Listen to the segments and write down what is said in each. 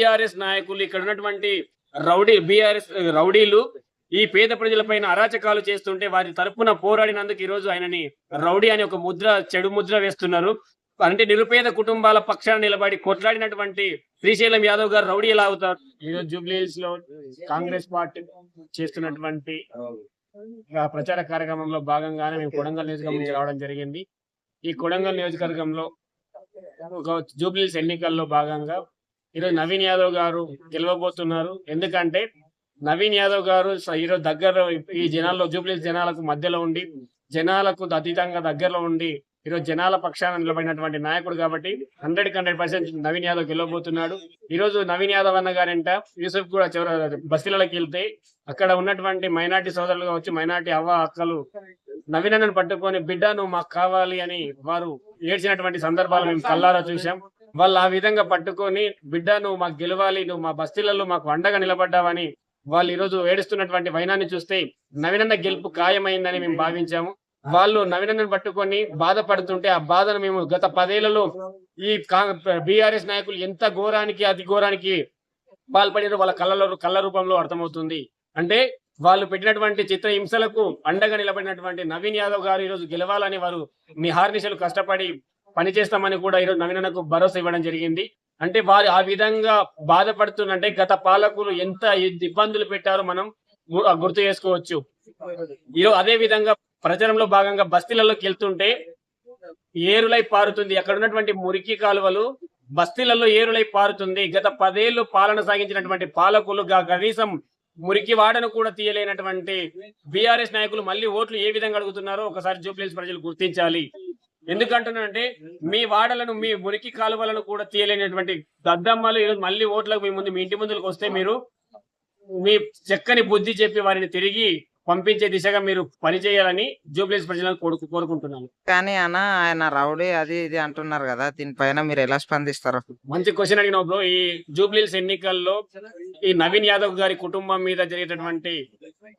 BRS నాయకులు ఇక్కడ ఉన్నటువంటి బీఆర్ఎస్ రౌడీలు ఈ పేద ప్రజలపైన అరాచకాలు చేస్తుంటే వారి తరపున పోరాడినందుకు ఈ రోజు ఆయనని రౌడీ అని ఒక చెడు ముద్ర వేస్తున్నారు. అంటే నిరుపేద కుటుంబాల పక్షాన నిలబడి కొట్లాడినటువంటి శ్రీశైలం యాదవ్ గారు రౌడీ ఎలా అవుతారు? ఈరోజు జూబ్లీహిల్స్ లో కాంగ్రెస్ పార్టీ చేస్తున్నటువంటి ప్రచార కార్యక్రమంలో భాగంగానే మేము కొడంగల్ నియోజకవర్గం నుంచి రావడం జరిగింది. ఈ కొడంగల్ నియోజకవర్గంలో జూబ్లీహిల్స్ ఎన్నికల్లో భాగంగా ఈరోజు నవీన్ యాదవ్ గారు గెలవబోతున్నారు. ఎందుకంటే నవీన్ యాదవ్ గారు ఈరోజు దగ్గరలో ఈ జనాల్లో జూబ్లీహిల్స్ జనాలకు మధ్యలో ఉండి జనాలకు అతీతంగా దగ్గరలో ఉండి ఈరోజు జనాల పక్షాన నిలబడినటువంటి నాయకుడు కాబట్టి 100% నవీన్ యాదవ్ గెలవబోతున్నాడు. ఈ రోజు నవీన్ యాదవ్ అన్న గారంట యూసఫ్ కూడా బస్తీలకి వెళ్తే అక్కడ ఉన్నటువంటి మైనార్టీ సోదరులు కావచ్చు, మైనార్టీ అక్కలు నవీన్ అన్నను పట్టుకొని బిడ్డ నువ్వు మాకు కావాలి అని వారు ఏడ్చినటువంటి సందర్భాలు మేము కల్లారా చూసాం. వాళ్ళు ఆ విధంగా పట్టుకొని బిడ్డ నువ్వు మాకు గెలవాలి, నువ్వు మా బస్తీలలో మాకు అండగా నిలబడ్డావని వాళ్ళు ఈరోజు ఏడుస్తున్నటువంటి వైనాన్ని చూస్తే నవీనన్న గెలుపు ఖాయమైందని మేము భావించాము. వాళ్ళు నవీనన్నను పట్టుకొని బాధపడుతుంటే ఆ బాధను మేము గత 10 ఏళ్లలో ఈ బీఆర్ఎస్ నాయకులు ఎంత ఘోరానికి అతి ఘోరానికి పాల్పడినో వాళ్ళ కళ్ళ రూపంలో అర్థమవుతుంది. అంటే వాళ్ళు పెట్టినటువంటి చిత్రహింసలకు అండగా నిలబడినటువంటి నవీన్ యాదవ్ గారు ఈరోజు గెలవాలని వారు నిహార్నిశలు కష్టపడి పనిచేస్తామని కూడా ఈరోజు నవీనన్నకు భరోసా ఇవ్వడం జరిగింది. అంటే వారు ఆ విధంగా బాధపడుతున్నంటే గత పాలకులు ఎంత ఇబ్బందులు పెట్టారో మనం గుర్తు చేసుకోవచ్చు. ఈరోజు అదే విధంగా ప్రచారంలో భాగంగా బస్తీలలోకి వెళ్తుంటే ఏరులై పారుతుంది. అక్కడ ఉన్నటువంటి మురికి కాలువలు బస్తీలలో ఏరులై పారుతుంది. గత 10 ఏళ్లు పాలన సాగించినటువంటి పాలకులు కనీసం మురికి వాడను కూడా తీయలేనటువంటి బీఆర్ఎస్ నాయకులు మళ్ళీ ఓట్లు ఏ విధంగా అడుగుతున్నారో ఒకసారి జూబ్లీహిల్స్ ప్రజలు గుర్తించాలి. ఎందుకంటున్నానంటే మీ వాడలను మీ మురికి కాలువలను కూడా తీయలేనటువంటి దద్దమ్మలు ఈరోజు మళ్ళీ ఓట్లకు మీ ఇంటి ముందుకు వస్తే మీరు మీ చక్కని బుద్ధి చెప్పి వారిని తిరిగి పంపించే దిశగా మీరు పనిచేయాలని జూబ్లీహిల్స్ ప్రజలను కోరుకుంటున్నాను. కానీ ఆయన రౌడీ అది ఇది అంటున్నారు కదా, దీనిపైన మీరు ఎలా స్పందిస్తారు? మంచి క్వశ్చన్ అడిగినావు బ్రో. ఈ జూబ్లీహిల్స్ ఎన్నికల్లో ఈ నవీన్ యాదవ్ గారి కుటుంబం మీద జరిగేటటువంటి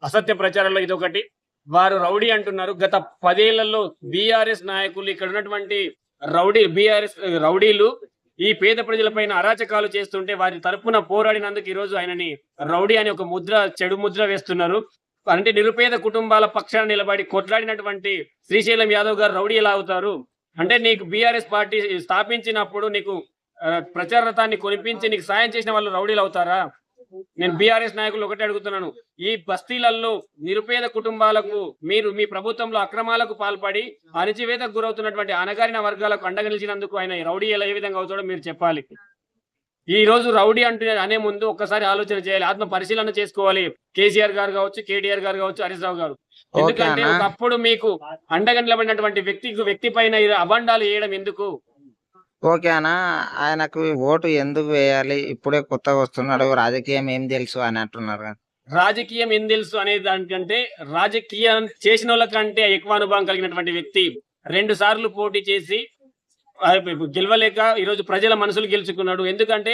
అసత్య ప్రచారంలో ఇదొకటి. వారు రౌడీ అంటున్నారు. గత 10 ఏళ్లలో బీఆర్ఎస్ నాయకులు ఇక్కడ ఉన్నటువంటి బీఆర్ఎస్ రౌడీలు ఈ పేద ప్రజలపైన అరాచకాలు చేస్తుంటే వారి తరపున పోరాడినందుకు ఈ రోజు ఆయనని రౌడీ అని ఒక చెడు ముద్ర వేస్తున్నారు. అంటే నిరుపేద కుటుంబాల పక్షాన నిలబడి కొట్లాడినటువంటి శ్రీశైలం యాదవ్ గారు రౌడీ ఎలా అవుతారు? అంటే నీకు బీఆర్ఎస్ పార్టీ స్థాపించినప్పుడు నీకు ప్రచార రథాన్ని కొనిపించి నీకు సాయం చేసిన వాళ్ళు రౌడీలు అవుతారా? నేను బీఆర్ఎస్ నాయకులు ఒకటే అడుగుతున్నాను. ఈ బస్తీలలో నిరుపేద కుటుంబాలకు మీరు మీ ప్రభుత్వంలో అక్రమాలకు పాల్పడి అణచివేతకు గురవుతున్నటువంటి అణగారిన వర్గాలకు అండగా నిలిచినందుకు ఆయన రౌడీ ఎలా ఏ విధంగా అవుతాడో మీరు చెప్పాలి. ఈ రోజు రౌడీ అనే ముందు ఒక్కసారి ఆలోచన చేయాలి, ఆత్మ పరిశీలన చేసుకోవాలి. కేసీఆర్ గారు కావచ్చు, కేటీఆర్ గారు కావచ్చు, హరీష్ రావు గారు. ఎందుకంటే ఒకప్పుడు మీకు అండగా నిలబడినటువంటి వ్యక్తి పైన అబండాలు వేయడం ఎందుకు? ఓకే అన్న, ఆయనకు ఓటు ఎందుకు వేయాలి? ఇప్పుడే కొత్తగా వస్తున్నాడు, రాజకీయం ఏం తెలుసు అని అంటున్నారు. రాజకీయం ఏం తెలుసు అనే దానికంటే రాజకీయం చేసిన వాళ్ళకంటే ఎక్కువ అనుభవం కలిగినటువంటి వ్యక్తి 2 సార్లు పోటీ చేసి గెలవలేక ఈరోజు ప్రజల మనసులు గెలుచుకున్నాడు. ఎందుకంటే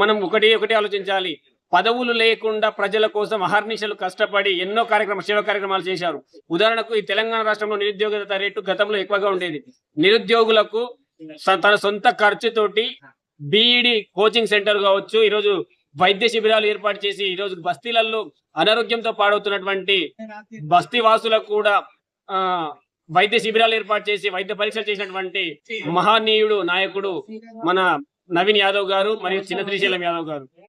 మనం ఒకటి ఆలోచించాలి. పదవులు లేకుండా ప్రజల కోసం అహర్నిశలు కష్టపడి ఎన్నో సేవా కార్యక్రమాలు చేశారు. ఉదాహరణకు ఈ తెలంగాణ రాష్ట్రంలో నిరుద్యోగత రేటు గతంలో ఎక్కువగా ఉండేది. నిరుద్యోగులకు తన సొంత ఖర్చుతోటి బీఈడి కోచింగ్ సెంటర్ కావచ్చు, ఈరోజు వైద్య శిబిరాలు ఏర్పాటు చేసి ఈరోజు బస్తీలలో అనారోగ్యంతో పాడవుతున్నటువంటి బస్తీ వాసులకు కూడా వైద్య శిబిరాలు ఏర్పాటు చేసి వైద్య పరీక్షలు చేసినటువంటి మహనీయుడు నాయకుడు మన నవీన్ యాదవ్ గారు మరియు చిన్న శ్రీశైలం యాదవ్ గారు.